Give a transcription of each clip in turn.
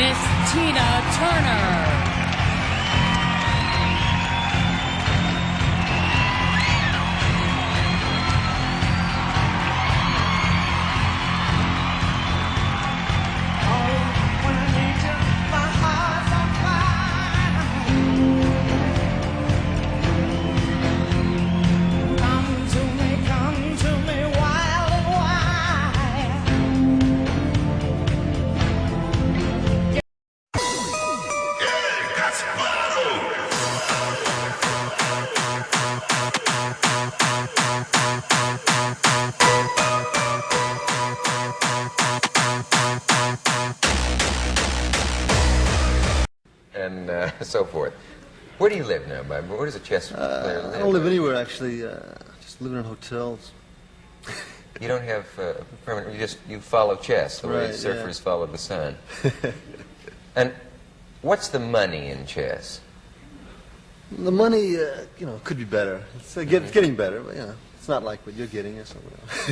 Miss Tina Turner. And so forth. Where do you live now, Bob? Where does a chess player live? I don't live anywhere, actually. Just living in hotels. You don't have permanent. You follow chess the way Right, surfers follow the sun. And what's the money in chess? The money, could be better. It's getting better, but it's not like what you're getting or something else.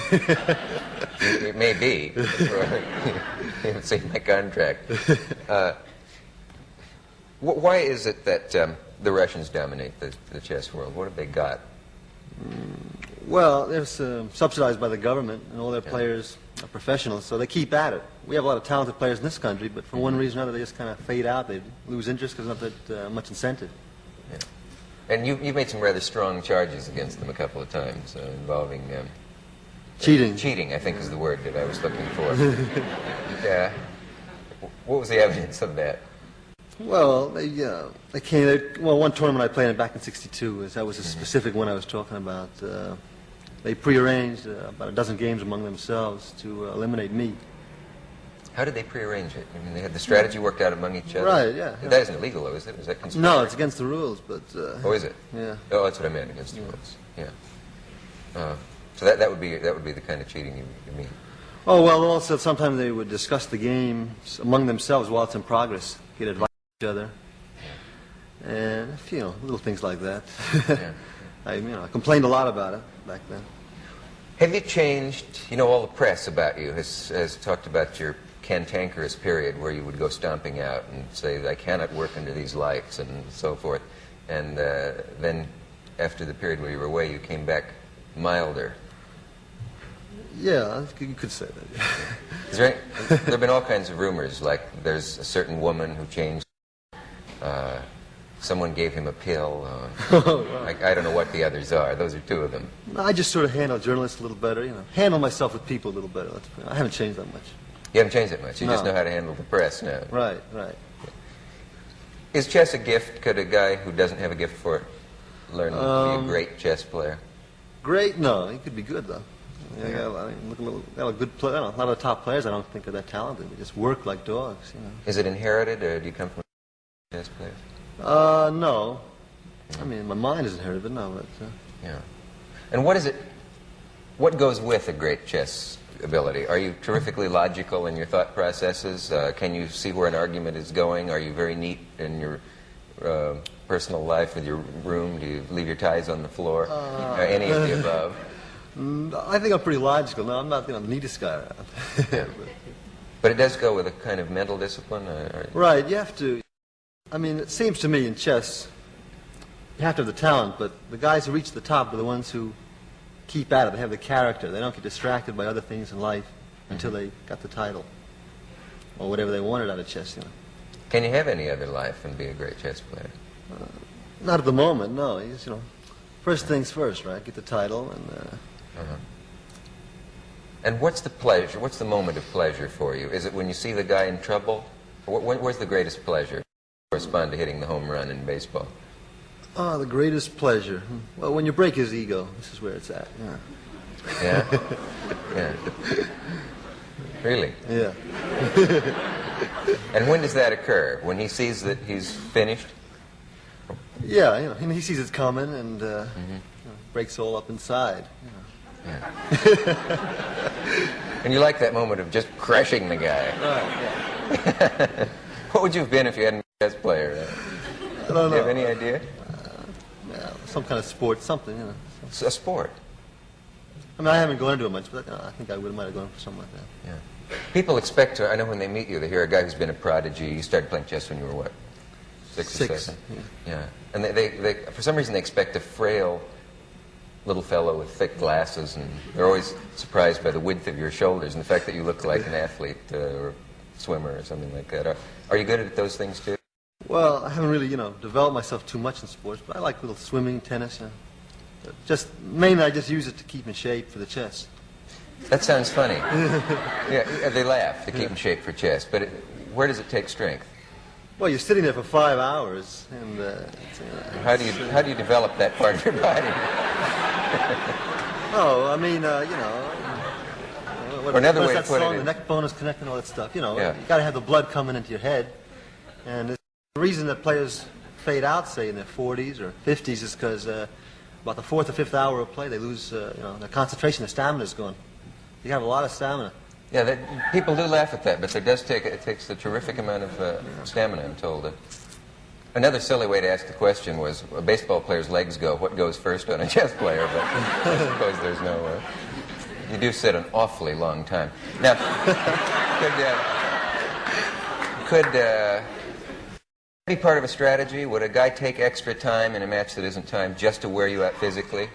It may be. You haven't seen my contract. Why is it that the Russians dominate the chess world? What have they got? Well, they're subsidized by the government, and all their players are professionals, so they keep at it. We have a lot of talented players in this country, but for one reason or another, they just kind of fade out. They lose interest because there's not that much incentive. Yeah. And you've made some rather strong charges against them a couple of times involving... Cheating. Cheating, I think, is the word that I was looking for. Yeah. What was the evidence of that? Well, they came. One tournament I played in back in '62 that was a specific one I was talking about. They prearranged about a dozen games among themselves to eliminate me. How did they prearrange it? I mean, they had the strategy worked out among each other. Right. Yeah. That isn't illegal, though, is it? Is that conspiracy? No, it's against the rules, but. Oh, is it? Yeah. Oh, that's what I meant, against the rules. Yeah. So that would be the kind of cheating you mean. Oh well, also sometimes they would discuss the games among themselves while it's in progress, get advice from each other, and little things like that. Yeah. I complained a lot about it back then. Have you changed? All the press about you has talked about your cantankerous period where you would go stomping out and say, I cannot work under these lights and so forth. And then after the period where you were away, you came back milder. Yeah, you could say that. There have been all kinds of rumors, like there's a certain woman who changed, someone gave him a pill. I don't know what the others are. Those are two of them. I just sort of handle journalists a little better, handle myself with people a little better. I haven't changed that much. You haven't changed that much. You just No. know how to handle the press now. Right. Is chess a gift? Could a guy who doesn't have a gift for it learn to be a great chess player? Great? No, he could be good though. Look a lot of the top players I don't think are that talented. They just work like dogs. Is it inherited, or do you come from chess players? No. I mean, my mind is inherited, but no. Yeah. And what goes with a great chess ability? Are you terrifically logical in your thought processes? Can you see where an argument is going? Are you very neat in your personal life with your room? Do you leave your ties on the floor? Any of the above? I think I'm pretty logical. No, I'm not the neatest guy around. Yeah. But it does go with a kind of mental discipline? Right, you have to. I mean, it seems to me in chess, you have to have the talent, but the guys who reach the top are the ones who keep at it. They have the character. They don't get distracted by other things in life until they got the title or whatever they wanted out of chess. Can you have any other life and be a great chess player? Not at the moment, no. You just, first things first, right? Get the title and. And what's the pleasure? What's the moment of pleasure for you? Is it when you see the guy in trouble? Where's the greatest pleasure? Correspond to hitting the home run in baseball. Oh, the greatest pleasure. Well, when you break his ego, this is where it's at. Yeah. Yeah. Really? Yeah. And when does that occur? When he sees that he's finished? Yeah, he sees it's coming and breaks all up inside. Yeah. And you like that moment of just crushing the guy. Right, yeah. What would you have been if you hadn't been a chess player? I don't know. Do you have any idea? Some kind of sport, something, It's a sport. I mean, I haven't gone into it much, but I think I might have gone for something like that. Yeah. People expect to, I know when they meet you, they hear a guy who's been a prodigy. You started playing chess when you were what? 6 or 7? Yeah. And they, for some reason, they expect a frail little fellow with thick glasses, and they're always surprised by the width of your shoulders and the fact that you look like an athlete or swimmer or something like that. Are you good at those things too? Well, I haven't really, developed myself too much in sports, but I like little swimming, tennis. Just mainly, I just use it to keep in shape for the chess. That sounds funny. Yeah, they laugh to keep in shape for chess, but where does it take strength? Well, you're sitting there for 5 hours, and how do you develop that part of your body? Oh, I mean, Or another way to that put song, it the is, neck bone is connected, all that stuff. Yeah. You got to have the blood coming into your head, and the reason that players fade out, say in their 40s or 50s, is because about the 4th or 5th hour of play, they lose, their concentration, their stamina is gone. You have a lot of stamina. yeah, people do laugh at that, but it takes a terrific amount of stamina, I'm told. Another silly way to ask the question was, a baseball player's legs go, what goes first on a chess player? But I suppose there's no... you do sit an awfully long time. Now, could be part of a strategy? Would a guy take extra time in a match that isn't timed just to wear you out physically?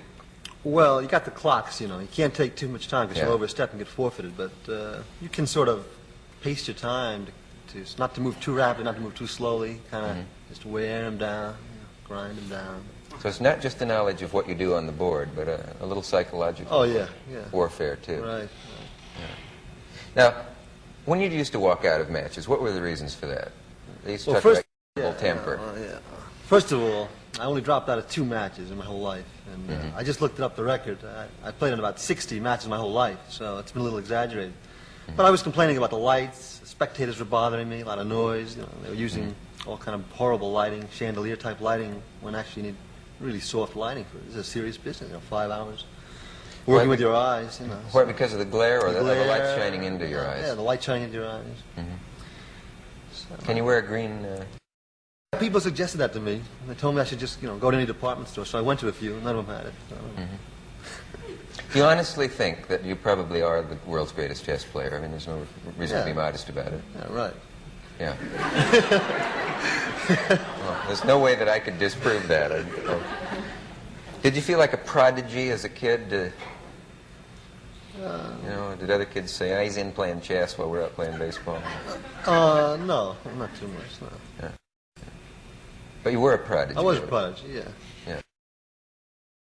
Well, you got the clocks, you can't take too much time because Yeah. you'll overstep and get forfeited, but you can sort of pace your time to not to move too rapidly, not to move too slowly, kind of just wear them down, grind them down. So it's not just the knowledge of what you do on the board, but a little psychological Oh, yeah. warfare, too. Right. Now, when you used to walk out of matches, what were the reasons for that? They used to Well, talk first, about temper. First of all, I only dropped out of 2 matches in my whole life, and I just looked up the record. I played in about 60 matches my whole life, so it's been a little exaggerated. But I was complaining about the lights. Spectators were bothering me, a lot of noise. They were using all kind of horrible lighting, chandelier-type lighting, when actually you need really soft lighting for it. It's a serious business, 5 hours. Working with your eyes, Why, because of the glare or the glare, light shining into your eyes? Yeah, the light shining into your eyes. Can you wear a green... People suggested that to me. They told me I should just, go to any department store. So I went to a few. None of them had it. So. Do you honestly think that you probably are the world's greatest chess player? I mean, there's no reason to be modest about it. Yeah, right. Yeah. Well, there's no way that I could disprove that. Did you feel like a prodigy as a kid? Did other kids say, he's in playing chess while we're out playing baseball? No, not too much, no. Yeah. But you were a prodigy. I was a prodigy, yeah. Yeah.